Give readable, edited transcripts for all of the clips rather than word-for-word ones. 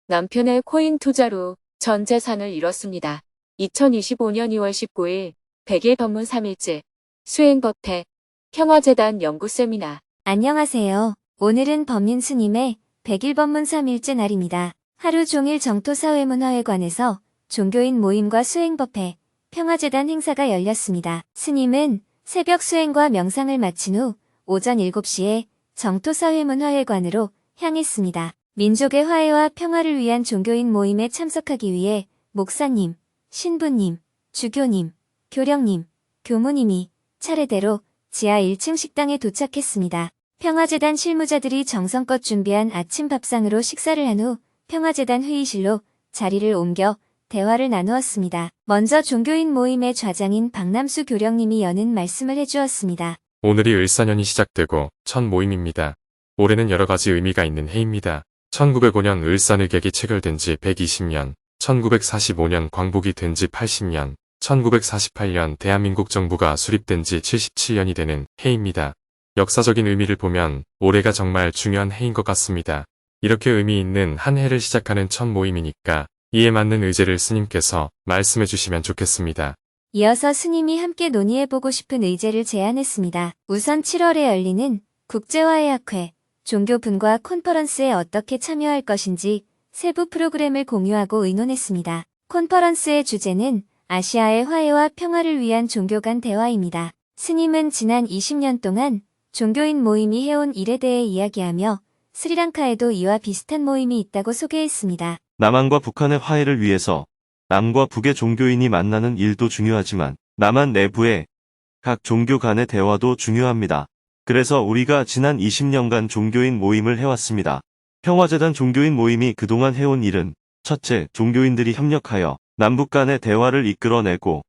남편의 코인 투자로 전 재산을 잃었습니다. 2025년 2월 19일 100일 법문 3일째 수행법회 평화재단 연구 세미나. 안녕하세요. 오늘은 법륜 스님의 100일 법문 3일째 날입니다. 하루 종일 정토사회문화회관에서 종교인 모임과 수행법회 평화재단 행사가 열렸습니다. 스님은 새벽 수행과 명상을 마친 후 오전 7시에 정토사회문화회관으로 향했습니다. 민족의 화해와 평화를 위한 종교인 모임에 참석하기 위해 목사님, 신부님, 주교님, 교령님, 교무님이 차례대로 지하 1층 식당에 도착했습니다. 평화재단 실무자들이 정성껏 준비한 아침 밥상으로 식사를 한 후 평화재단 회의실로 자리를 옮겨 대화를 나누었습니다. 먼저 종교인 모임의 좌장인 박남수 교령님이 여는 말씀을 해주었습니다. 오늘이 을사년이 시작되고 첫 모임입니다. 올해는 여러 가지 의미가 있는 해입니다. 1905년 을사늑약이 체결된 지 120년, 1945년 광복이 된 지 80년, 1948년 대한민국 정부가 수립된 지 77년이 되는 해입니다. 역사적인 의미를 보면 올해가 정말 중요한 해인 것 같습니다. 이렇게 의미 있는 한 해를 시작하는 첫 모임이니까 이에 맞는 의제를 스님께서 말씀해 주시면 좋겠습니다. 이어서 스님이 함께 논의해보고 싶은 의제를 제안했습니다. 우선 7월에 열리는 국제화해학회 종교분과 콘퍼런스에 어떻게 참여할 것인지 세부 프로그램을 공유하고 의논했습니다. 콘퍼런스의 주제는 아시아의 화해와 평화를 위한 종교 간 대화입니다. 스님은 지난 20년 동안 종교인 모임이 해온 일에 대해 이야기하며 스리랑카에도 이와 비슷한 모임이 있다고 소개했습니다. 남한과 북한의 화해를 위해서 남과 북의 종교인이 만나는 일도 중요하지만 남한 내부의 각 종교 간의 대화도 중요합니다. 그래서 우리가 지난 20년간 종교인 모임을 해왔습니다. 평화재단 종교인 모임이 그동안 해온 일은 첫째, 종교인들이 협력하여 남북 간의 대화를 이끌어내고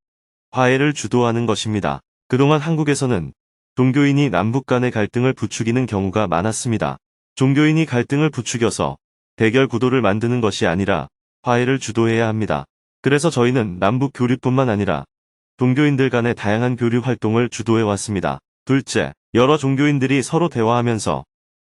화해를 주도하는 것입니다. 그동안 한국에서는 종교인이 남북 간의 갈등을 부추기는 경우가 많았습니다. 종교인이 갈등을 부추겨서 대결 구도를 만드는 것이 아니라 화해를 주도해야 합니다. 그래서 저희는 남북 교류뿐만 아니라 종교인들 간의 다양한 교류 활동을 주도해왔습니다. 둘째, 여러 종교인들이 서로 대화하면서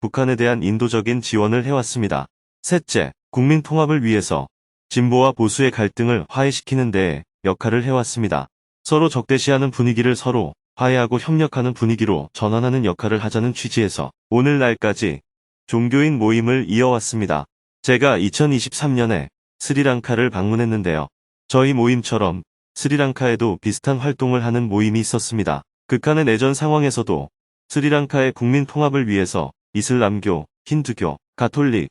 북한에 대한 인도적인 지원을 해왔습니다. 셋째, 국민 통합을 위해서 진보와 보수의 갈등을 화해시키는 데에 역할을 해왔습니다. 서로 적대시하는 분위기를 서로 화해하고 협력하는 분위기로 전환하는 역할을 하자는 취지에서 오늘날까지 종교인 모임을 이어왔습니다. 제가 2023년에 스리랑카를 방문했는데요. 저희 모임처럼 스리랑카에도 비슷한 활동을 하는 모임이 있었습니다. 극한의 내전 상황에서도 스리랑카의 국민 통합을 위해서 이슬람교, 힌두교, 가톨릭,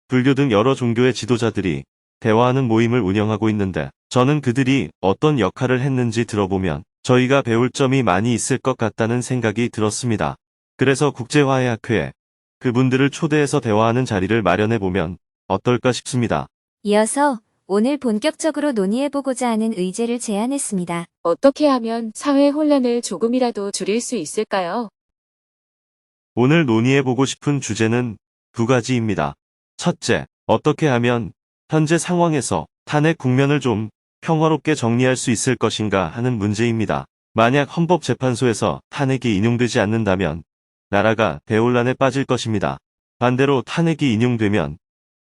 불교 등 여러 종교의 지도자들이 대화하는 모임을 운영하고 있는데 저는 그들이 어떤 역할을 했는지 들어보면 저희가 배울 점이 많이 있을 것 같다는 생각이 들었습니다. 그래서 국제화해학회에 그분들을 초대해서 대화하는 자리를 마련해보면 어떨까 싶습니다. 이어서 오늘 본격적으로 논의해보고자 하는 의제를 제안했습니다. 어떻게 하면 사회 혼란을 조금이라도 줄일 수 있을까요? 오늘 논의해보고 싶은 주제는 두 가지입니다. 첫째, 어떻게 하면 현재 상황에서 탄핵 국면을 좀 평화롭게 정리할 수 있을 것인가 하는 문제입니다. 만약 헌법재판소에서 탄핵이 인용되지 않는다면 나라가 대혼란에 빠질 것입니다. 반대로 탄핵이 인용되면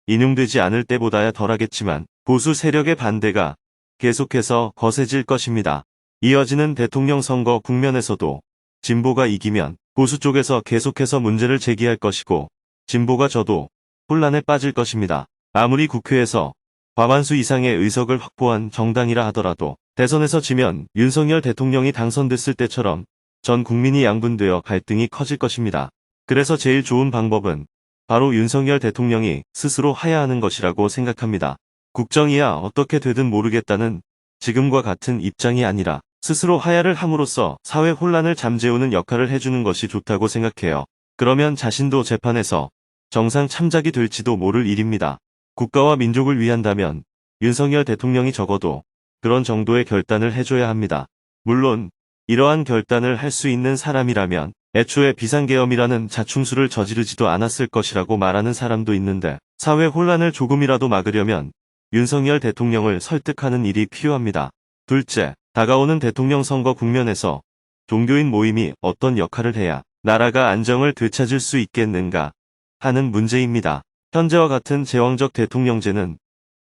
인용되지 않을 때보다야 덜하겠지만 보수 세력의 반대가 계속해서 거세질 것입니다. 이어지는 대통령 선거 국면에서도 진보가 이기면 보수 쪽에서 계속해서 문제를 제기할 것이고 진보가 져도 혼란에 빠질 것입니다. 아무리 국회에서 과반수 이상의 의석을 확보한 정당이라 하더라도 대선에서 지면 윤석열 대통령이 당선됐을 때처럼 전 국민이 양분되어 갈등이 커질 것입니다. 그래서 제일 좋은 방법은 바로 윤석열 대통령이 스스로 하야하는 것이라고 생각합니다. 국정이야 어떻게 되든 모르겠다는 지금과 같은 입장이 아니라 스스로 하야를 함으로써 사회 혼란을 잠재우는 역할을 해주는 것이 좋다고 생각해요. 그러면 자신도 재판에서 정상 참작이 될지도 모를 일입니다. 국가와 민족을 위한다면 윤석열 대통령이 적어도 그런 정도의 결단을 해줘야 합니다. 물론 이러한 결단을 할 수 있는 사람이라면 애초에 비상계엄이라는 자충수를 저지르지도 않았을 것이라고 말하는 사람도 있는데 사회 혼란을 조금이라도 막으려면 윤석열 대통령을 설득하는 일이 필요합니다. 둘째, 다가오는 대통령 선거 국면에서 종교인 모임이 어떤 역할을 해야 나라가 안정을 되찾을 수 있겠는가 하는 문제입니다. 현재와 같은 제왕적 대통령제는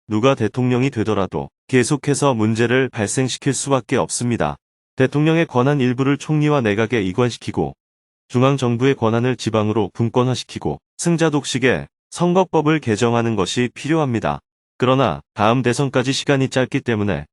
누가 대통령이 되더라도 계속해서 문제를 발생시킬 수밖에 없습니다. 대통령의 권한 일부를 총리와 내각에 이관시키고 중앙정부의 권한을 지방으로 분권화시키고 승자 독식의 선거법을 개정하는 것이 필요합니다. 그러나 다음 대선까지 시간이 짧기 때문에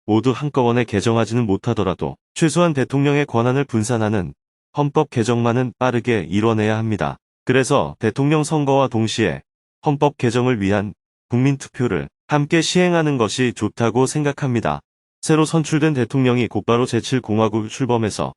모두 한꺼번에 개정하지는 못하더라도 최소한 대통령의 권한을 분산하는 헌법 개정만은 빠르게 이뤄내야 합니다. 그래서 대통령 선거와 동시에 헌법 개정을 위한 국민투표를 함께 시행하는 것이 좋다고 생각합니다. 새로 선출된 대통령이 곧바로 제7공화국을 출범해서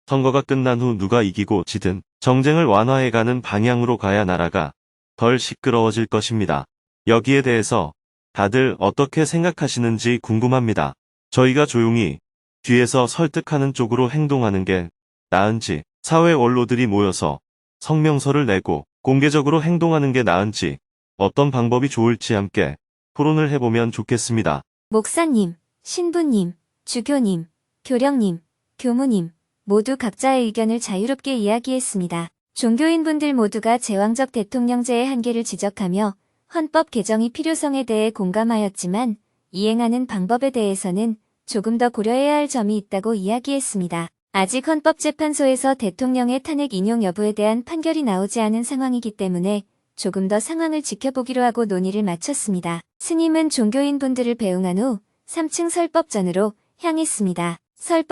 선거가 끝난 후 누가 이기고 지든 정쟁을 완화해가는 방향으로 가야 나라가 덜 시끄러워질 것입니다. 여기에 대해서 다들 어떻게 생각하시는지 궁금합니다. 저희가 조용히 뒤에서 설득하는 쪽으로 행동하는 게 나은지, 사회 원로들이 모여서 성명서를 내고 공개적으로 행동하는 게 나은지, 어떤 방법이 좋을지 함께 토론을 해보면 좋겠습니다. 목사님, 신부님, 주교님, 교령님, 교무님, 모두 각자의 의견을 자유롭게 이야기했습니다. 종교인분들 모두가 제왕적 대통령제의 한계를 지적하며 헌법 개정의 필요성에 대해 공감하였지만 이행하는 방법에 대해서는 조금 더 고려해야 할 점이 있다고 이야기했습니다. 아직 헌법재판소에서 대통령의 탄핵 인용 여부에 대한 판결이 나오지 않은 상황이기 때문에 조금 더 상황을 지켜보기로 하고 논의를 마쳤습니다. 스님은 종교인분들을 배웅한 후 3층 설법전으로 향했습니다.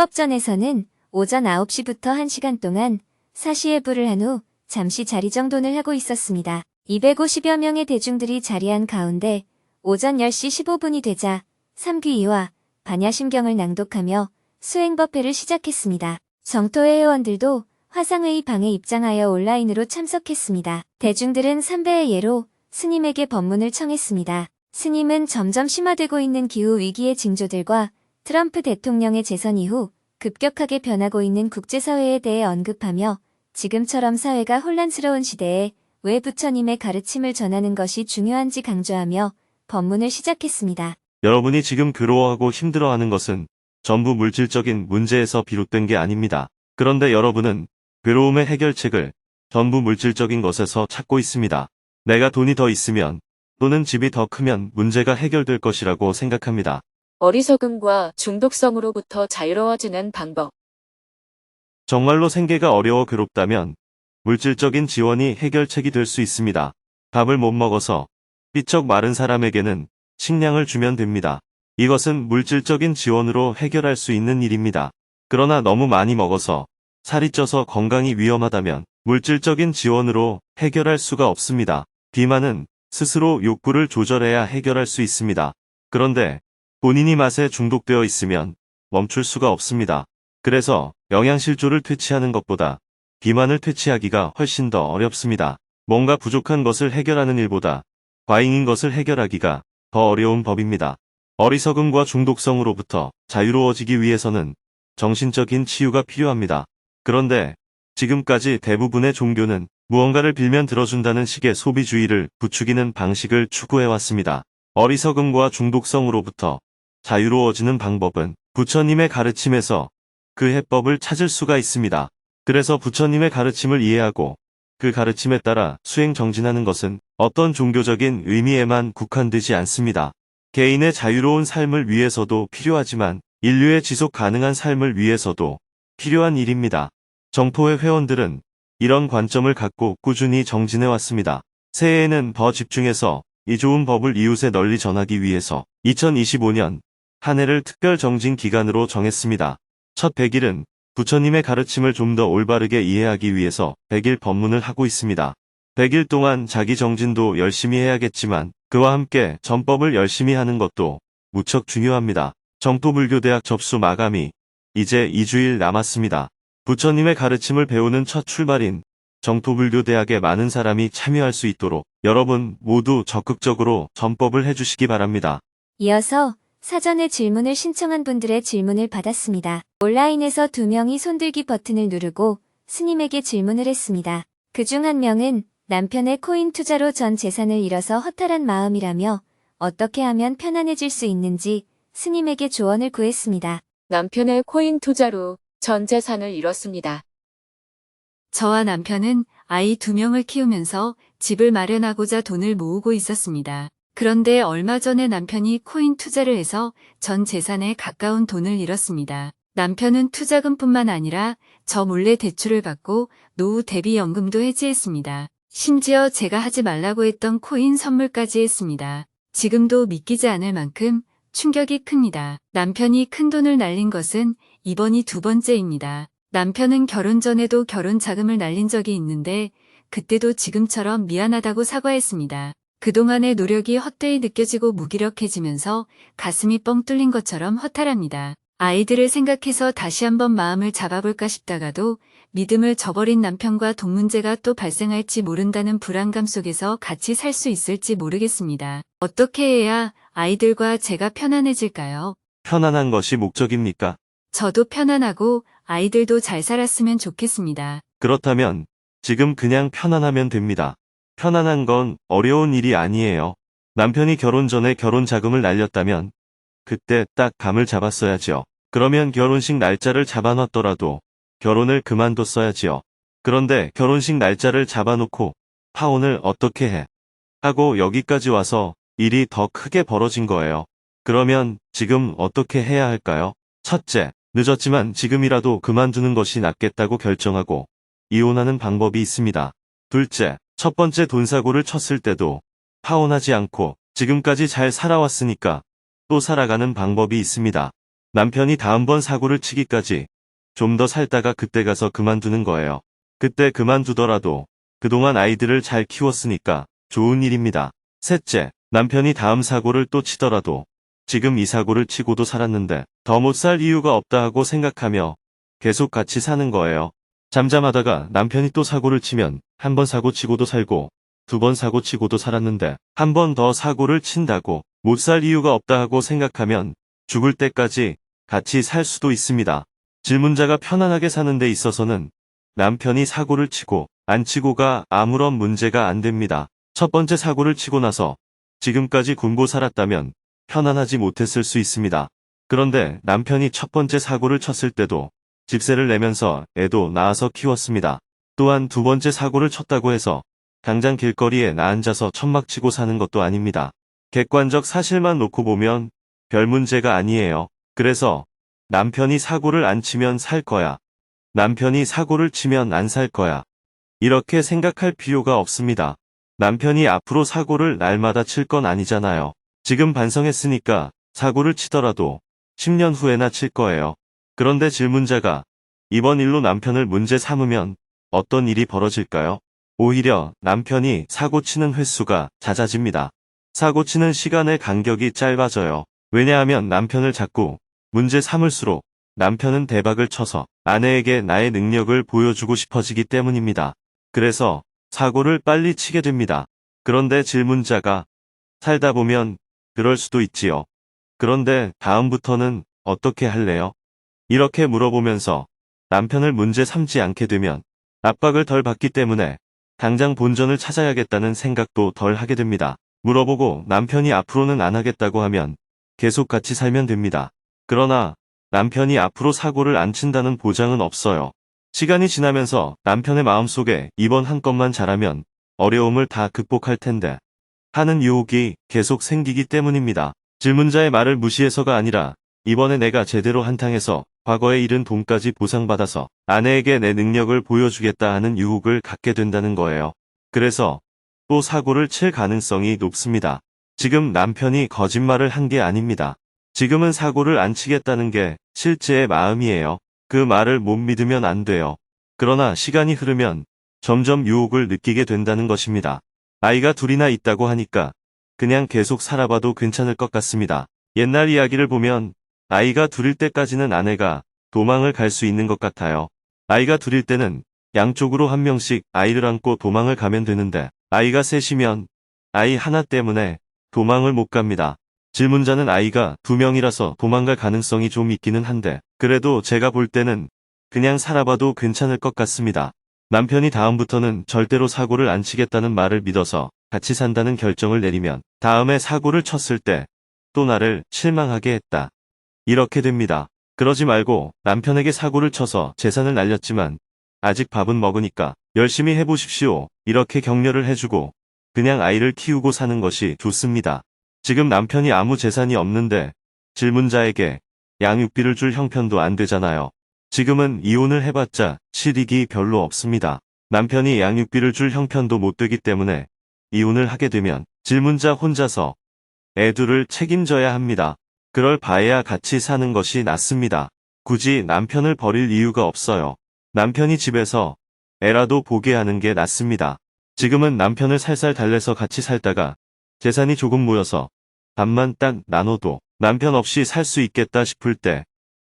설법전에서는 오전 9시부터 1시간 동안 사시예불을 한 후 잠시 자리 정돈을 하고 있었습니다. 250여 명의 대중들이 자리한 가운데 오전 10시 15분이 되자 삼귀이와 반야심경을 낭독하며 수행법회를 시작했습니다. 정토회 회원들도 화상회의 방에 입장하여 온라인으로 참석했습니다. 대중들은 삼배의 예로 스님에게 법문을 청했습니다. 스님은 점점 심화되고 있는 기후위기의 징조들과 트럼프 대통령의 재선 이후 급격하게 변하고 있는 국제사회에 대해 언급하며 지금처럼 사회가 혼란스러운 시대에 왜 부처님의 가르침을 전하는 것이 중요한지 강조하며 법문을 시작했습니다. 여러분이 지금 괴로워하고 힘들어하는 것은 전부 물질적인 문제에서 비롯된 게 아닙니다. 그런데 여러분은 괴로움의 해결책을 전부 물질적인 것에서 찾고 있습니다. 내가 돈이 더 있으면 또는 집이 더 크면 문제가 해결될 것이라고 생각합니다. 어리석음과 중독성으로부터 자유로워지는 방법. 정말로 생계가 어려워 괴롭다면 물질적인 지원이 해결책이 될 수 있습니다. 밥을 못 먹어서 삐쩍 마른 사람에게는 식량을 주면 됩니다. 이것은 물질적인 지원으로 해결할 수 있는 일입니다. 그러나 너무 많이 먹어서 살이 쪄서 건강이 위험하다면 물질적인 지원으로 해결할 수가 없습니다. 비만은 스스로 욕구를 조절해야 해결할 수 있습니다. 그런데 본인이 맛에 중독되어 있으면 멈출 수가 없습니다. 그래서 영양실조를 퇴치하는 것보다 비만을 퇴치하기가 훨씬 더 어렵습니다. 뭔가 부족한 것을 해결하는 일보다 과잉인 것을 해결하기가 더 어려운 법입니다. 어리석음과 중독성으로부터 자유로워지기 위해서는 정신적인 치유가 필요합니다. 그런데 지금까지 대부분의 종교는 무언가를 빌면 들어준다는 식의 소비주의를 부추기는 방식을 추구해왔습니다. 어리석음과 중독성으로부터 자유로워지는 방법은 부처님의 가르침에서 그 해법을 찾을 수가 있습니다. 그래서 부처님의 가르침을 이해하고 그 가르침에 따라 수행 정진하는 것은 어떤 종교적인 의미에만 국한되지 않습니다. 개인의 자유로운 삶을 위해서도 필요하지만 인류의 지속 가능한 삶을 위해서도 필요한 일입니다. 정토회 회원들은 이런 관점을 갖고 꾸준히 정진해왔습니다. 새해에는 더 집중해서 이 좋은 법을 이웃에 널리 전하기 위해서 2025년 한 해를 특별 정진 기간으로 정했습니다. 첫 100일은 부처님의 가르침을 좀 더 올바르게 이해하기 위해서 100일 법문을 하고 있습니다. 100일 동안 자기 정진도 열심히 해야겠지만 그와 함께 전법을 열심히 하는 것도 무척 중요합니다. 정토불교대학 접수 마감이 이제 2주일 남았습니다. 부처님의 가르침을 배우는 첫 출발인 정토불교대학에 많은 사람이 참여할 수 있도록 여러분 모두 적극적으로 전법을 해주시기 바랍니다. 이어서 사전에 질문을 신청한 분들의 질문을 받았습니다. 온라인에서 2명이 손들기 버튼을 누르고 스님에게 질문을 했습니다. 그중 한 명은 남편의 코인 투자로 전 재산을 잃어서 허탈한 마음이라며 어떻게 하면 편안해질 수 있는지 스님에게 조언을 구했습니다. 남편의 코인 투자로 전 재산을 잃었습니다. 저와 남편은 아이 2명을 키우면서 집을 마련하고자 돈을 모으고 있었습니다. 그런데 얼마 전에 남편이 코인 투자를 해서 전 재산에 가까운 돈을 잃었습니다. 남편은 투자금뿐만 아니라 저 몰래 대출을 받고 노후 대비연금도 해지했습니다. 심지어 제가 하지 말라고 했던 코인 선물까지 했습니다. 지금도 믿기지 않을 만큼 충격이 큽니다. 남편이 큰 돈을 날린 것은 이번이 2번째입니다. 남편은 결혼 전에도 결혼 자금을 날린 적이 있는데 그때도 지금처럼 미안하다고 사과했습니다. 그동안의 노력이 헛되이 느껴지고 무기력해지면서 가슴이 뻥 뚫린 것처럼 허탈합니다. 아이들을 생각해서 다시 한번 마음을 잡아볼까 싶다가도 믿음을 저버린 남편과 돈 문제가 또 발생할지 모른다는 불안감 속에서 같이 살 수 있을지 모르겠습니다. 어떻게 해야 아이들과 제가 편안해질까요? 편안한 것이 목적입니까? 저도 편안하고 아이들도 잘 살았으면 좋겠습니다. 그렇다면 지금 그냥 편안하면 됩니다. 편안한 건 어려운 일이 아니에요. 남편이 결혼 전에 결혼 자금을 날렸다면 그때 딱 감을 잡았어야지요. 그러면 결혼식 날짜를 잡아놨더라도 결혼을 그만뒀어야지요. 그런데 결혼식 날짜를 잡아놓고 파혼을 어떻게 해? 하고 여기까지 와서 일이 더 크게 벌어진 거예요. 그러면 지금 어떻게 해야 할까요? 첫째, 늦었지만 지금이라도 그만두는 것이 낫겠다고 결정하고 이혼하는 방법이 있습니다. 둘째, 첫 번째 돈 사고를 쳤을 때도 파혼하지 않고 지금까지 잘 살아왔으니까 또 살아가는 방법이 있습니다. 남편이 다음번 사고를 치기까지 좀 더 살다가 그때 가서 그만두는 거예요. 그때 그만두더라도 그동안 아이들을 잘 키웠으니까 좋은 일입니다. 셋째, 남편이 다음 사고를 또 치더라도 지금 이 사고를 치고도 살았는데 더 못 살 이유가 없다 하고 생각하며 계속 같이 사는 거예요. 잠잠하다가 남편이 또 사고를 치면 한 번 사고 치고도 살고 2번 사고 치고도 살았는데 한 번 더 사고를 친다고 못 살 이유가 없다 하고 생각하면 죽을 때까지 같이 살 수도 있습니다. 질문자가 편안하게 사는 데 있어서는 남편이 사고를 치고 안 치고가 아무런 문제가 안 됩니다. 첫 번째 사고를 치고 나서 지금까지 굶고 살았다면 편안하지 못했을 수 있습니다. 그런데 남편이 첫 번째 사고를 쳤을 때도 집세를 내면서 애도 낳아서 키웠습니다. 또한 2번째 사고를 쳤다고 해서 당장 길거리에 나앉아서 천막치고 사는 것도 아닙니다. 객관적 사실만 놓고 보면 별 문제가 아니에요. 그래서 남편이 사고를 안 치면 살 거야. 남편이 사고를 치면 안 살 거야. 이렇게 생각할 필요가 없습니다. 남편이 앞으로 사고를 날마다 칠 건 아니잖아요. 지금 반성했으니까 사고를 치더라도 10년 후에나 칠 거예요. 그런데 질문자가 이번 일로 남편을 문제 삼으면 어떤 일이 벌어질까요? 오히려 남편이 사고 치는 횟수가 잦아집니다. 사고 치는 시간의 간격이 짧아져요. 왜냐하면 남편을 자꾸 문제 삼을수록 남편은 대박을 쳐서 아내에게 나의 능력을 보여주고 싶어지기 때문입니다. 그래서 사고를 빨리 치게 됩니다. 그런데 질문자가 살다 보면 그럴 수도 있지요. 그런데 다음부터는 어떻게 할래요? 이렇게 물어보면서 남편을 문제 삼지 않게 되면 압박을 덜 받기 때문에 당장 본전을 찾아야겠다는 생각도 덜 하게 됩니다. 물어보고 남편이 앞으로는 안 하겠다고 하면 계속 같이 살면 됩니다. 그러나 남편이 앞으로 사고를 안 친다는 보장은 없어요. 시간이 지나면서 남편의 마음속에 이번 한 건만 잘하면 어려움을 다 극복할 텐데 하는 유혹이 계속 생기기 때문입니다. 질문자의 말을 무시해서가 아니라 이번에 내가 제대로 한탕해서 과거에 잃은 돈까지 보상받아서 아내에게 내 능력을 보여주겠다 하는 유혹을 갖게 된다는 거예요. 그래서 또 사고를 칠 가능성이 높습니다. 지금 남편이 거짓말을 한 게 아닙니다. 지금은 사고를 안 치겠다는 게 실제의 마음이에요. 그 말을 못 믿으면 안 돼요. 그러나 시간이 흐르면 점점 유혹을 느끼게 된다는 것입니다. 아이가 둘이나 있다고 하니까 그냥 계속 살아봐도 괜찮을 것 같습니다. 옛날 이야기를 보면 아이가 둘일 때까지는 아내가 도망을 갈 수 있는 것 같아요. 아이가 둘일 때는 양쪽으로 한 명씩 아이를 안고 도망을 가면 되는데 아이가 셋이면 아이 하나 때문에 도망을 못 갑니다. 질문자는 아이가 2명이라서 도망갈 가능성이 좀 있기는 한데 그래도 제가 볼 때는 그냥 살아봐도 괜찮을 것 같습니다. 남편이 다음부터는 절대로 사고를 안 치겠다는 말을 믿어서 같이 산다는 결정을 내리면 다음에 사고를 쳤을 때 또 나를 실망하게 했다. 이렇게 됩니다. 그러지 말고 남편에게 사고를 쳐서 재산을 날렸지만 아직 밥은 먹으니까 열심히 해보십시오. 이렇게 격려를 해주고 그냥 아이를 키우고 사는 것이 좋습니다. 지금 남편이 아무 재산이 없는데 질문자에게 양육비를 줄 형편도 안 되잖아요. 지금은 이혼을 해봤자 실익이 별로 없습니다. 남편이 양육비를 줄 형편도 못 되기 때문에 이혼을 하게 되면 질문자 혼자서 애 둘을 책임져야 합니다. 그럴 바에야 같이 사는 것이 낫습니다. 굳이 남편을 버릴 이유가 없어요. 남편이 집에서 애라도 보게 하는 게 낫습니다. 지금은 남편을 살살 달래서 같이 살다가 재산이 조금 모여서 반만 딱 나눠도 남편 없이 살 수 있겠다 싶을 때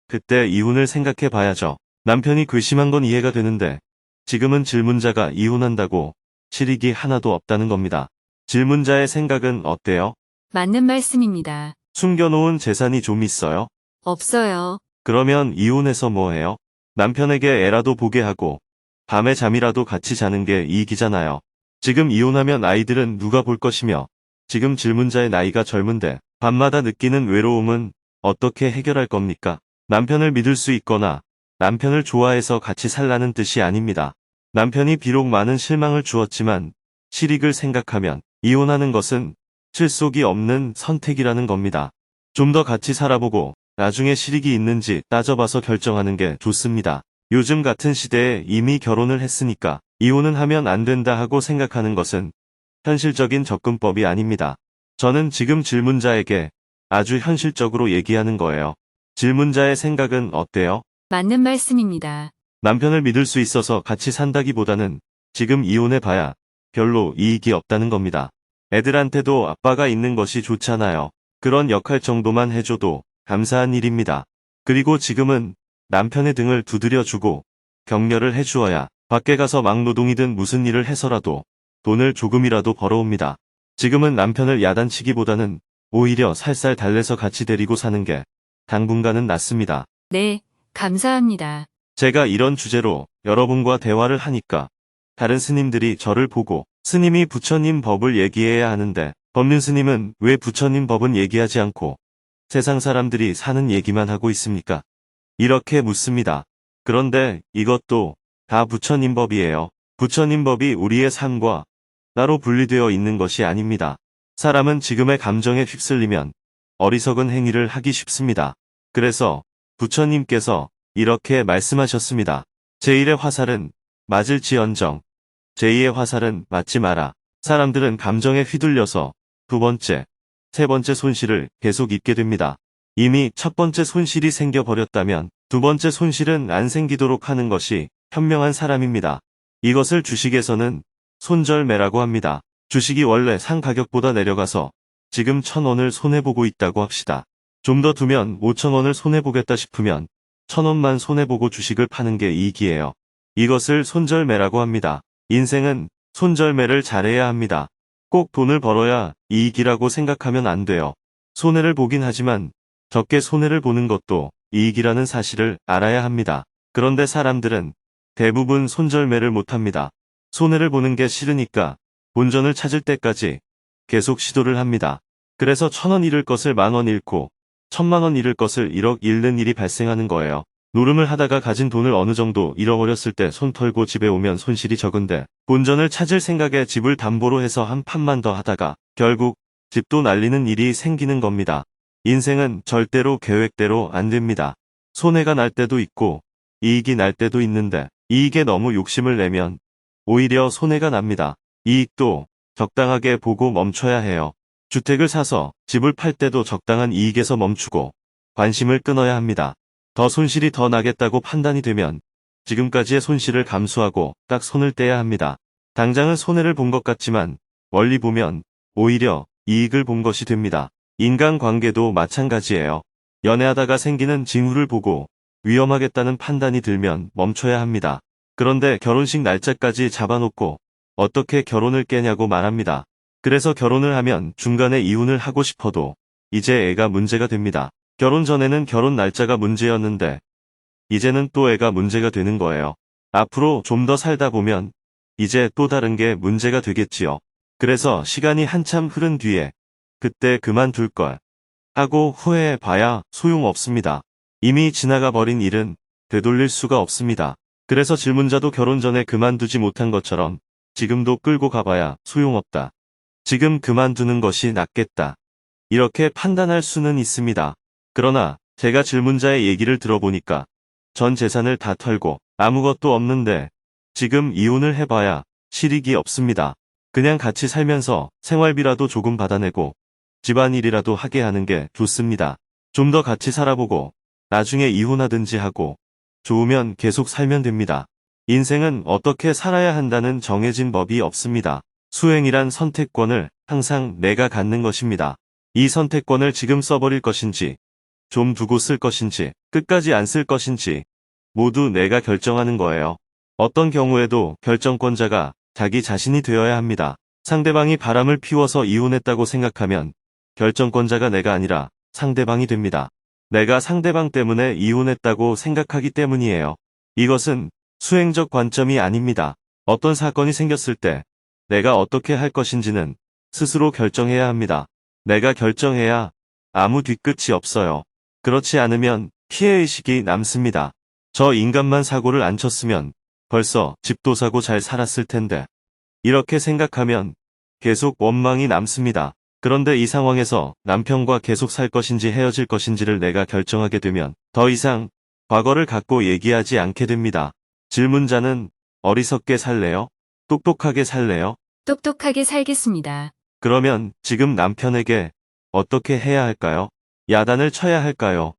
그때 이혼을 생각해 봐야죠. 남편이 괘씸한 건 이해가 되는데 지금은 질문자가 이혼한다고 실익이 하나도 없다는 겁니다. 질문자의 생각은 어때요? 맞는 말씀입니다. 숨겨놓은 재산이 좀 있어요? 없어요. 그러면 이혼해서 뭐해요? 남편에게 애라도 보게 하고 밤에 잠이라도 같이 자는 게 이익이잖아요. 지금 이혼하면 아이들은 누가 볼 것이며 지금 질문자의 나이가 젊은데 밤마다 느끼는 외로움은 어떻게 해결할 겁니까? 남편을 믿을 수 있거나 남편을 좋아해서 같이 살라는 뜻이 아닙니다. 남편이 비록 많은 실망을 주었지만 실익을 생각하면 이혼하는 것은 실속이 없는 선택이라는 겁니다. 좀 더 같이 살아보고 나중에 실익이 있는지 따져봐서 결정하는 게 좋습니다. 요즘 같은 시대에 이미 결혼을 했으니까 이혼은 하면 안 된다 하고 생각하는 것은 현실적인 접근법이 아닙니다. 저는 지금 질문자에게 아주 현실적으로 얘기하는 거예요. 질문자의 생각은 어때요? 맞는 말씀입니다. 남편을 믿을 수 있어서 같이 산다기보다는 지금 이혼해봐야 별로 이익이 없다는 겁니다. 애들한테도 아빠가 있는 것이 좋잖아요. 그런 역할 정도만 해줘도 감사한 일입니다. 그리고 지금은 남편의 등을 두드려주고 격려를 해주어야 밖에 가서 막노동이든 무슨 일을 해서라도 돈을 조금이라도 벌어옵니다. 지금은 남편을 야단치기보다는 오히려 살살 달래서 같이 데리고 사는 게 당분간은 낫습니다. 네, 감사합니다. 제가 이런 주제로 여러분과 대화를 하니까 다른 스님들이 저를 보고 스님이 부처님 법을 얘기해야 하는데 법륜 스님은 왜 부처님 법은 얘기하지 않고 세상 사람들이 사는 얘기만 하고 있습니까? 이렇게 묻습니다. 그런데 이것도 다 부처님 법이에요. 부처님 법이 우리의 삶과 따로 분리되어 있는 것이 아닙니다. 사람은 지금의 감정에 휩쓸리면 어리석은 행위를 하기 쉽습니다. 그래서 부처님께서 이렇게 말씀하셨습니다. 제1의 화살은 맞을지언정 제2의 화살은 맞지 마라. 사람들은 감정에 휘둘려서 두 번째, 세 번째 손실을 계속 입게 됩니다. 이미 첫 번째 손실이 생겨버렸다면 두 번째 손실은 안 생기도록 하는 것이 현명한 사람입니다. 이것을 주식에서는 손절매라고 합니다. 주식이 원래 상 가격보다 내려가서 지금 1,000원을 손해보고 있다고 합시다. 좀 더 두면 5,000원을 손해보겠다 싶으면 1,000원만 손해보고 주식을 파는 게 이익이에요. 이것을 손절매라고 합니다. 인생은 손절매를 잘해야 합니다. 꼭 돈을 벌어야 이익이라고 생각하면 안 돼요. 손해를 보긴 하지만 적게 손해를 보는 것도 이익이라는 사실을 알아야 합니다. 그런데 사람들은 대부분 손절매를 못합니다. 손해를 보는 게 싫으니까 본전을 찾을 때까지 계속 시도를 합니다. 그래서 1,000원 잃을 것을 10,000원 잃고 1,000,000원 잃을 것을 1억 잃는 일이 발생하는 거예요. 노름을 하다가 가진 돈을 어느 정도 잃어버렸을 때 손 털고 집에 오면 손실이 적은데 본전을 찾을 생각에 집을 담보로 해서 한 판만 더 하다가 결국 집도 날리는 일이 생기는 겁니다. 인생은 절대로 계획대로 안 됩니다. 손해가 날 때도 있고 이익이 날 때도 있는데 이익에 너무 욕심을 내면 오히려 손해가 납니다. 이익도 적당하게 보고 멈춰야 해요. 주택을 사서 집을 팔 때도 적당한 이익에서 멈추고 관심을 끊어야 합니다. 더 손실이 더 나겠다고 판단이 되면 지금까지의 손실을 감수하고 딱 손을 떼야 합니다. 당장은 손해를 본 것 같지만 멀리 보면 오히려 이익을 본 것이 됩니다. 인간관계도 마찬가지예요. 연애하다가 생기는 징후를 보고 위험하겠다는 판단이 들면 멈춰야 합니다. 그런데 결혼식 날짜까지 잡아놓고 어떻게 결혼을 깨냐고 말합니다. 그래서 결혼을 하면 중간에 이혼을 하고 싶어도 이제 애가 문제가 됩니다. 결혼 전에는 결혼 날짜가 문제였는데 이제는 또 애가 문제가 되는 거예요. 앞으로 좀 더 살다 보면 이제 또 다른 게 문제가 되겠지요. 그래서 시간이 한참 흐른 뒤에 그때 그만둘 걸 하고 후회해 봐야 소용없습니다. 이미 지나가 버린 일은 되돌릴 수가 없습니다. 그래서 질문자도 결혼 전에 그만두지 못한 것처럼 지금도 끌고 가봐야 소용없다. 지금 그만두는 것이 낫겠다. 이렇게 판단할 수는 있습니다. 그러나 제가 질문자의 얘기를 들어보니까 전 재산을 다 털고 아무것도 없는데 지금 이혼을 해봐야 실익이 없습니다. 그냥 같이 살면서 생활비라도 조금 받아내고 집안일이라도 하게 하는 게 좋습니다. 좀 더 같이 살아보고 나중에 이혼하든지 하고 좋으면 계속 살면 됩니다. 인생은 어떻게 살아야 한다는 정해진 법이 없습니다. 수행이란 선택권을 항상 내가 갖는 것입니다. 이 선택권을 지금 써버릴 것인지, 좀 두고 쓸 것인지, 끝까지 안 쓸 것인지 모두 내가 결정하는 거예요. 어떤 경우에도 결정권자가 자기 자신이 되어야 합니다. 상대방이 바람을 피워서 이혼했다고 생각하면 결정권자가 내가 아니라 상대방이 됩니다. 내가 상대방 때문에 이혼했다고 생각하기 때문이에요. 이것은 수행적 관점이 아닙니다. 어떤 사건이 생겼을 때 내가 어떻게 할 것인지는 스스로 결정해야 합니다. 내가 결정해야 아무 뒤끝이 없어요. 그렇지 않으면 피해의식이 남습니다. 저 인간만 사고를 안 쳤으면 벌써 집도 사고 잘 살았을 텐데. 이렇게 생각하면 계속 원망이 남습니다. 그런데 이 상황에서 남편과 계속 살 것인지 헤어질 것인지를 내가 결정하게 되면 더 이상 과거를 갖고 얘기하지 않게 됩니다. 질문자는 어리석게 살래요? 똑똑하게 살래요? 똑똑하게 살겠습니다. 그러면 지금 남편에게 어떻게 해야 할까요? 야단을 쳐야 할까요?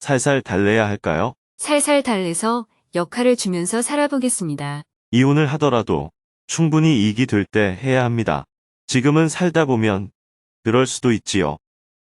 살살 달래야 할까요? 살살 달래서 역할을 주면서 살아보겠습니다. 이혼을 하더라도 충분히 이익이 될 때 해야 합니다. 지금은 살다 보면 그럴 수도 있지요.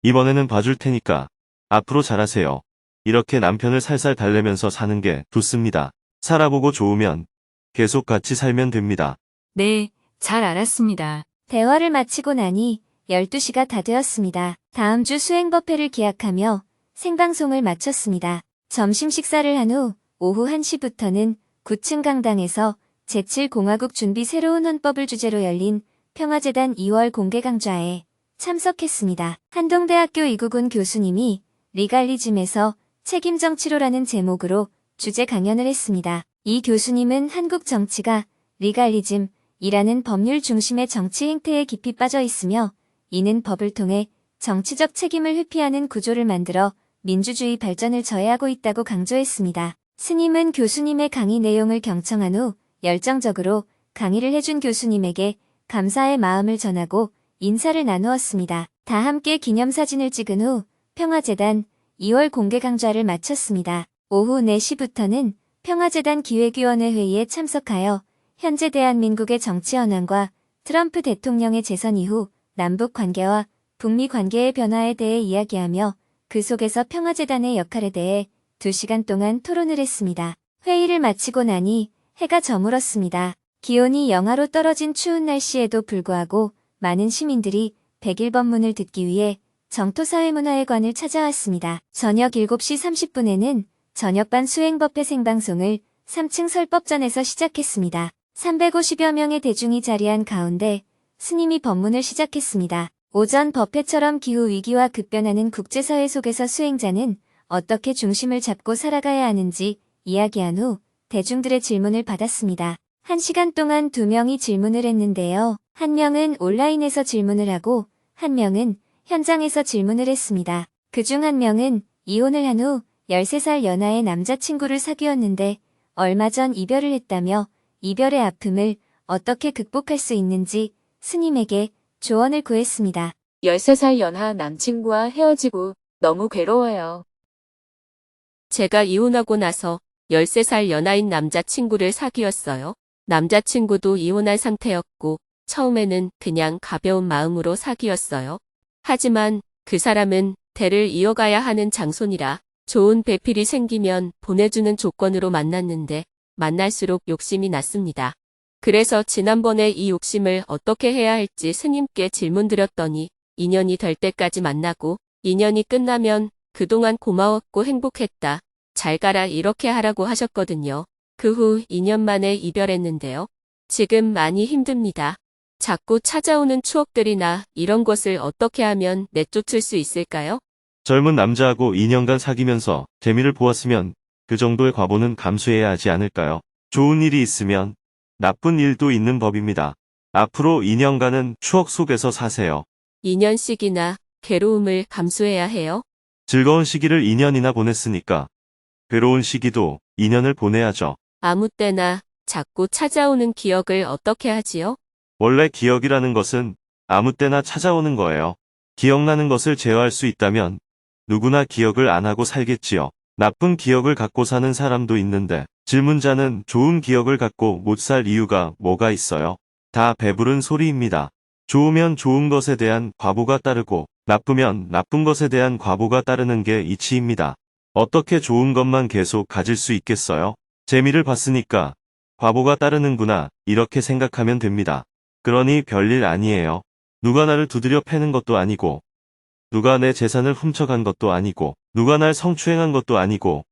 이번에는 봐줄 테니까 앞으로 잘하세요. 이렇게 남편을 살살 달래면서 사는 게 좋습니다. 살아보고 좋으면 계속 같이 살면 됩니다. 네, 잘 알았습니다. 대화를 마치고 나니 12시가 다 되었습니다. 다음 주 수행법회를 기약하며 생방송을 마쳤습니다. 점심 식사를 한 후 오후 1시부터는 9층 강당에서 제7공화국 준비 새로운 헌법을 주제로 열린 평화재단 2월 공개 강좌에 참석했습니다. 한동대학교 이국훈 교수님이 리갈리즘에서 책임정 치료라는 제목으로 주제 강연을 했습니다. 이 교수님은 한국 정치가 리갈리즘이라는 법률 중심의 정치 행태에 깊이 빠져 있으며 이는 법을 통해 정치적 책임을 회피하는 구조를 만들어 민주주의 발전을 저해하고 있다고 강조했습니다. 스님은 교수님의 강의 내용을 경청한 후 열정적으로 강의를 해준 교수님에게 감사의 마음을 전하고 인사를 나누었습니다. 다 함께 기념사진을 찍은 후 평화재단 2월 공개 강좌를 마쳤습니다. 오후 4시부터는 평화재단 기획위원회 회의에 참석하여 현재 대한민국의 정치 현황과 트럼프 대통령의 재선 이후 남북 관계와 북미 관계의 변화에 대해 이야기하며 그 속에서 평화재단의 역할에 대해 2시간 동안 토론을 했습니다. 회의를 마치고 나니 해가 저물었습니다. 기온이 영하로 떨어진 추운 날씨에도 불구하고 많은 시민들이 101법문을 듣기 위해 정토사회문화회관을 찾아왔습니다. 저녁 7시 30분에는 저녁반 수행법회 생방송을 3층 설법전에서 시작했습니다. 350여 명의 대중이 자리한 가운데 스님이 법문을 시작했습니다. 오전 법회처럼 기후위기와 급변하는 국제사회 속에서 수행자는 어떻게 중심을 잡고 살아가야 하는지 이야기한 후 대중들의 질문을 받았습니다. 1시간 동안 2명이 질문을 했는데요. 한 명은 온라인에서 질문을 하고 한 명은 현장에서 질문을 했습니다. 그중 한 명은 이혼을 한 후 13살 연하의 남자친구를 사귀었는데 얼마 전 이별을 했다며 이별의 아픔을 어떻게 극복할 수 있는지 스님에게 조언을 구했습니다. 13살 연하 남친구와 헤어지고 너무 괴로워요. 제가 이혼하고 나서 13살 연하인 남자친구를 사귀었어요. 남자친구도 이혼한 상태였고 처음에는 그냥 가벼운 마음으로 사귀었어요. 하지만 그 사람은 대를 이어가야 하는 장손이라 좋은 배필이 생기면 보내주는 조건으로 만났는데 만날수록 욕심이 났습니다. 그래서 지난번에 이 욕심을 어떻게 해야 할지 스님께 질문드렸더니 인연이 될 때까지 만나고 인연이 끝나면 그동안 고마웠고 행복했다. 잘 가라 이렇게 하라고 하셨거든요. 그 후 2년 만에 이별했는데요. 지금 많이 힘듭니다. 자꾸 찾아오는 추억들이나 이런 것을 어떻게 하면 내쫓을 수 있을까요? 젊은 남자하고 2년간 사귀면서 재미를 보았으면 그 정도의 과보는 감수해야 하지 않을까요? 좋은 일이 있으면 나쁜 일도 있는 법입니다. 앞으로 2년간은 추억 속에서 사세요. 2년씩이나 괴로움을 감수해야 해요. 즐거운 시기를 2년이나 보냈으니까 괴로운 시기도 2년을 보내야죠. 아무 때나 자꾸 찾아오는 기억을 어떻게 하지요? 원래 기억이라는 것은 아무 때나 찾아오는 거예요. 기억나는 것을 제어할 수 있다면 누구나 기억을 안 하고 살겠지요. 나쁜 기억을 갖고 사는 사람도 있는데 질문자는 좋은 기억을 갖고 못 살 이유가 뭐가 있어요? 다 배부른 소리입니다. 좋으면 좋은 것에 대한 과보가 따르고 나쁘면 나쁜 것에 대한 과보가 따르는 게 이치입니다. 어떻게 좋은 것만 계속 가질 수 있겠어요? 재미를 봤으니까 과보가 따르는구나 이렇게 생각하면 됩니다. 그러니 별일 아니에요. 누가 나를 두드려 패는 것도 아니고 누가 내 재산을 훔쳐간 것도 아니고 누가 날 성추행한 것도 아니고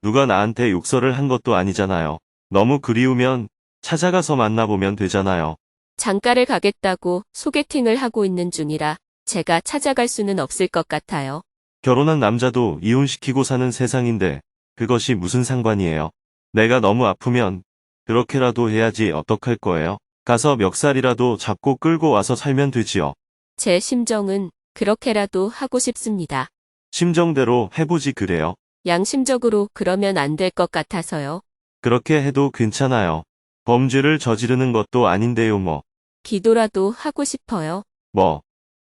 누가 나한테 욕설을 한 것도 아니잖아요. 너무 그리우면 찾아가서 만나보면 되잖아요. 장가를 가겠다고 소개팅을 하고 있는 중이라 제가 찾아갈 수는 없을 것 같아요. 결혼한 남자도 이혼시키고 사는 세상인데 그것이 무슨 상관이에요? 내가 너무 아프면 그렇게라도 해야지 어떡할 거예요? 가서 멱살이라도 잡고 끌고 와서 살면 되지요. 제 심정은 그렇게라도 하고 싶습니다. 심정대로 해보지 그래요. 양심적으로 그러면 안 될 것 같아서요. 그렇게 해도 괜찮아요. 범죄를 저지르는 것도 아닌데요 뭐. 기도라도 하고 싶어요. 뭐.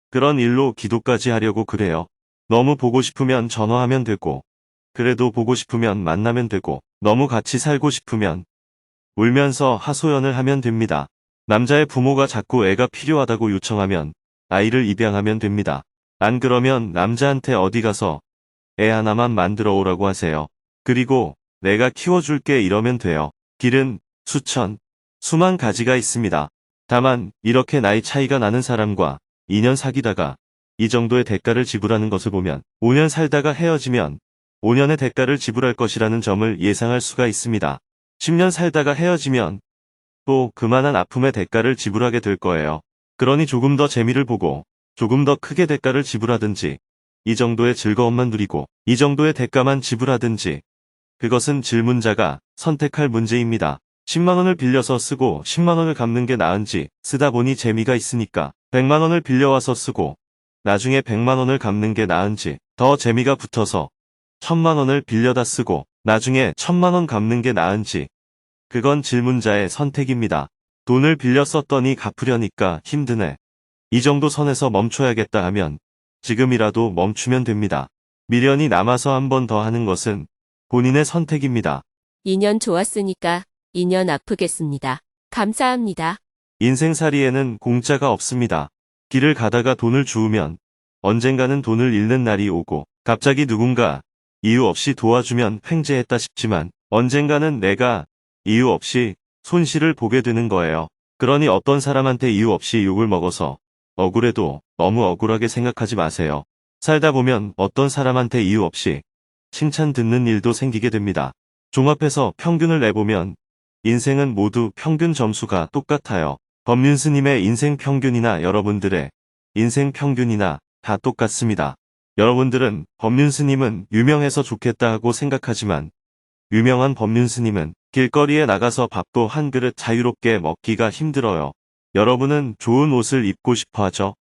그런 일로 기도까지 하려고 그래요. 너무 보고 싶으면 전화하면 되고 그래도 보고 싶으면 만나면 되고 너무 같이 살고 싶으면 울면서 하소연을 하면 됩니다. 남자의 부모가 자꾸 애가 필요하다고 요청하면 아이를 입양하면 됩니다. 안 그러면 남자한테 어디 가서 애 하나만 만들어 오라고 하세요. 그리고 내가 키워줄게 이러면 돼요. 길은 수천, 수만 가지가 있습니다. 다만 이렇게 나이 차이가 나는 사람과 2년 사귀다가 이 정도의 대가를 지불하는 것을 보면 5년 살다가 헤어지면 5년의 대가를 지불할 것이라는 점을 예상할 수가 있습니다. 10년 살다가 헤어지면 또 그만한 아픔의 대가를 지불하게 될 거예요. 그러니 조금 더 재미를 보고 조금 더 크게 대가를 지불하든지 이 정도의 즐거움만 누리고 이 정도의 대가만 지불하든지 그것은 질문자가 선택할 문제입니다. 10만 원을 빌려서 쓰고 10만 원을 갚는 게 나은지 쓰다 보니 재미가 있으니까 100만 원을 빌려와서 쓰고 나중에 100만 원을 갚는 게 나은지 더 재미가 붙어서 1000만 원을 빌려다 쓰고 나중에 1000만 원 갚는 게 나은지 그건 질문자의 선택입니다. 돈을 빌려 썼더니 갚으려니까 힘드네. 이 정도 선에서 멈춰야겠다 하면 지금이라도 멈추면 됩니다. 미련이 남아서 한 번 더 하는 것은 본인의 선택입니다. 2년 좋았으니까 2년 아프겠습니다. 감사합니다. 인생살이에는 공짜가 없습니다. 길을 가다가 돈을 주우면 언젠가는 돈을 잃는 날이 오고 갑자기 누군가 이유 없이 도와주면 횡재했다 싶지만 언젠가는 내가 이유 없이 손실을 보게 되는 거예요. 그러니 어떤 사람한테 이유 없이 욕을 먹어서 억울해도 너무 억울하게 생각하지 마세요. 살다 보면 어떤 사람한테 이유 없이 칭찬 듣는 일도 생기게 됩니다. 종합해서 평균을 내보면 인생은 모두 평균 점수가 똑같아요. 법륜 스님의 인생 평균이나 여러분들의 인생 평균이나 다 똑같습니다. 여러분들은 법륜 스님은 유명해서 좋겠다 하고 생각하지만 유명한 법륜 스님은 길거리에 나가서 밥도 한 그릇 자유롭게 먹기가 힘들어요. 여러분은 좋은 옷을 입고 싶어 하죠.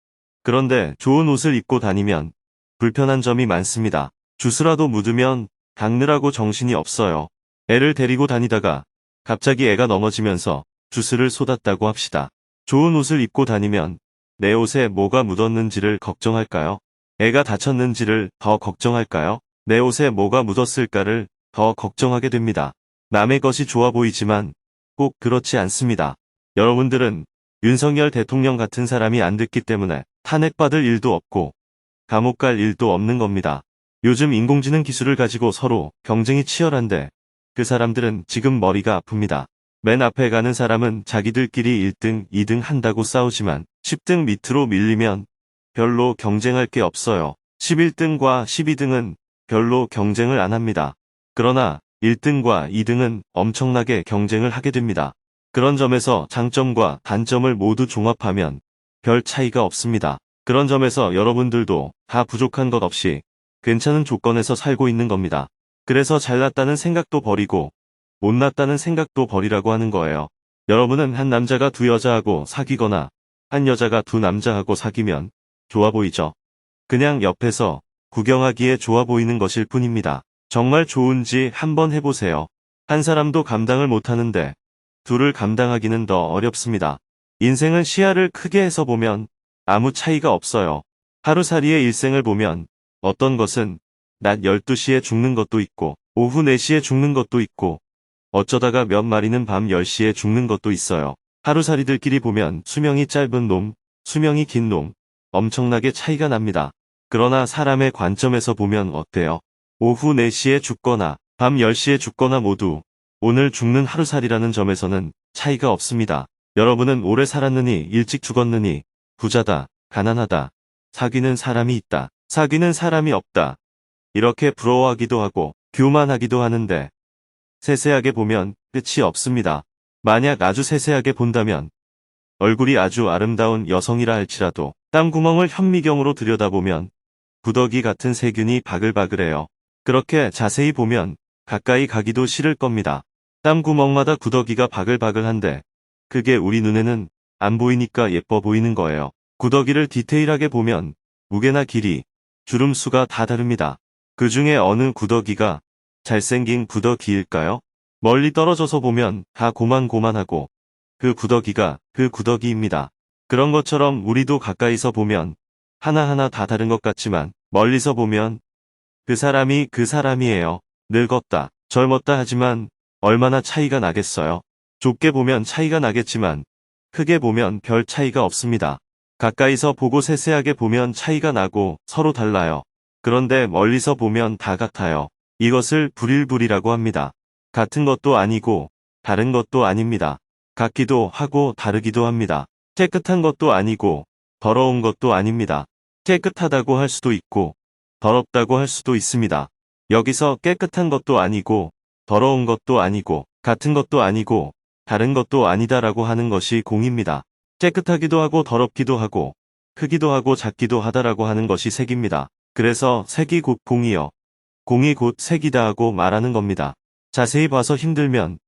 그런데 좋은 옷을 입고 다니면 불편한 점이 많습니다. 주스라도 묻으면 닦느라고 정신이 없어요. 애를 데리고 다니다가 갑자기 애가 넘어지면서 주스를 쏟았다고 합시다. 좋은 옷을 입고 다니면 내 옷에 뭐가 묻었는지를 걱정할까요? 애가 다쳤는지를 더 걱정할까요? 내 옷에 뭐가 묻었을까를 더 걱정하게 됩니다. 남의 것이 좋아 보이지만 꼭 그렇지 않습니다. 여러분들은 윤석열 대통령 같은 사람이 안 됐기 때문에 탄핵받을 일도 없고 감옥 갈 일도 없는 겁니다. 요즘 인공지능 기술을 가지고 서로 경쟁이 치열한데 그 사람들은 지금 머리가 아픕니다. 맨 앞에 가는 사람은 자기들끼리 1등, 2등 한다고 싸우지만 10등 밑으로 밀리면 별로 경쟁할 게 없어요. 11등과 12등은 별로 경쟁을 안 합니다. 그러나 1등과 2등은 엄청나게 경쟁을 하게 됩니다. 그런 점에서 장점과 단점을 모두 종합하면 별 차이가 없습니다. 그런 점에서 여러분들도 다 부족한 것 없이 괜찮은 조건에서 살고 있는 겁니다. 그래서 잘났다는 생각도 버리고 못났다는 생각도 버리라고 하는 거예요. 여러분은 한 남자가 두 여자하고 사귀거나 한 여자가 두 남자하고 사귀면 좋아 보이죠? 그냥 옆에서 구경하기에 좋아 보이는 것일 뿐입니다. 정말 좋은지 한번 해보세요. 한 사람도 감당을 못하는데 둘을 감당하기는 더 어렵습니다. 인생은 시야를 크게 해서 보면 아무 차이가 없어요. 하루살이의 일생을 보면 어떤 것은 낮 12시에 죽는 것도 있고 오후 4시에 죽는 것도 있고 어쩌다가 몇 마리는 밤 10시에 죽는 것도 있어요. 하루살이들끼리 보면 수명이 짧은 놈, 수명이 긴 놈 엄청나게 차이가 납니다. 그러나 사람의 관점에서 보면 어때요? 오후 4시에 죽거나 밤 10시에 죽거나 모두 오늘 죽는 하루살이라는 점에서는 차이가 없습니다. 여러분은 오래 살았느니 일찍 죽었느니 부자다, 가난하다, 사귀는 사람이 있다, 사귀는 사람이 없다. 이렇게 부러워하기도 하고 교만하기도 하는데 세세하게 보면 끝이 없습니다. 만약 아주 세세하게 본다면 얼굴이 아주 아름다운 여성이라 할지라도 땀구멍을 현미경으로 들여다보면 구더기 같은 세균이 바글바글해요. 그렇게 자세히 보면 가까이 가기도 싫을 겁니다. 땀구멍마다 구더기가 바글바글한데 그게 우리 눈에는 안 보이니까 예뻐 보이는 거예요. 구더기를 디테일하게 보면 무게나 길이, 주름수가 다 다릅니다. 그 중에 어느 구더기가 잘생긴 구더기일까요? 멀리 떨어져서 보면 다 고만고만하고 그 구더기가 그 구더기입니다. 그런 것처럼 우리도 가까이서 보면 하나하나 다 다른 것 같지만 멀리서 보면 그 사람이 그 사람이에요. 늙었다, 젊었다 하지만 얼마나 차이가 나겠어요. 좁게 보면 차이가 나겠지만 크게 보면 별 차이가 없습니다. 가까이서 보고 세세하게 보면 차이가 나고 서로 달라요. 그런데 멀리서 보면 다 같아요. 이것을 불일불이라고 합니다. 같은 것도 아니고 다른 것도 아닙니다. 같기도 하고 다르기도 합니다. 깨끗한 것도 아니고 더러운 것도 아닙니다. 깨끗하다고 할 수도 있고 더럽다고 할 수도 있습니다. 여기서 깨끗한 것도 아니고 더러운 것도 아니고 같은 것도 아니고 다른 것도 아니다라고 하는 것이 공입니다. 깨끗하기도 하고 더럽기도 하고 크기도 하고 작기도 하다라고 하는 것이 색입니다. 그래서 색이 곧 공이요, 공이 곧 색이다 하고 말하는 겁니다. 자세히 봐서 힘들면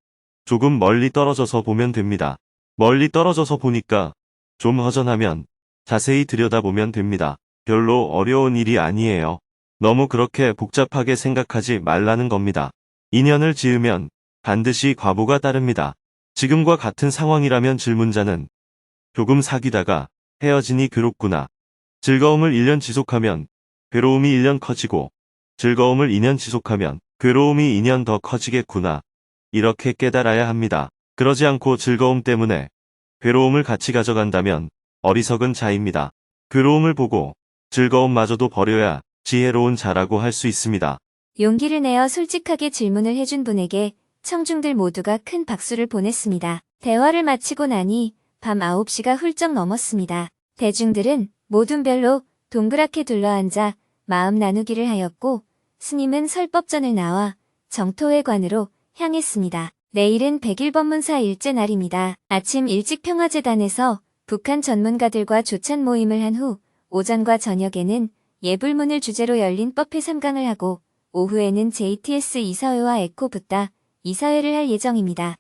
조금 멀리 떨어져서 보면 됩니다. 멀리 떨어져서 보니까 좀 허전하면 자세히 들여다보면 됩니다. 별로 어려운 일이 아니에요. 너무 그렇게 복잡하게 생각하지 말라는 겁니다. 인연을 지으면 반드시 과보가 따릅니다. 지금과 같은 상황이라면 질문자는 조금 사귀다가 헤어지니 괴롭구나. 즐거움을 1년 지속하면 괴로움이 1년 커지고 즐거움을 2년 지속하면 괴로움이 2년 더 커지겠구나. 이렇게 깨달아야 합니다. 그러지 않고 즐거움 때문에 괴로움을 같이 가져간다면 어리석은 자입니다. 괴로움을 보고 즐거움마저도 버려야 지혜로운 자라고 할 수 있습니다. 용기를 내어 솔직하게 질문을 해준 분에게 청중들 모두가 큰 박수를 보냈습니다. 대화를 마치고 나니 밤 9시가 훌쩍 넘었습니다. 대중들은 모든 별로 동그랗게 둘러앉아 마음 나누기를 하였고 스님은 설법전을 나와 정토회관으로 향했습니다. 내일은 100일 법문사 일제 날입니다. 아침 일찍 평화재단에서 북한 전문가들과 조찬 모임을 한 후 오전과 저녁에는 예불문을 주제로 열린 법회 3강을 하고 오후에는 JTS 이사회와 에코 붓다 이사회를 할 예정입니다.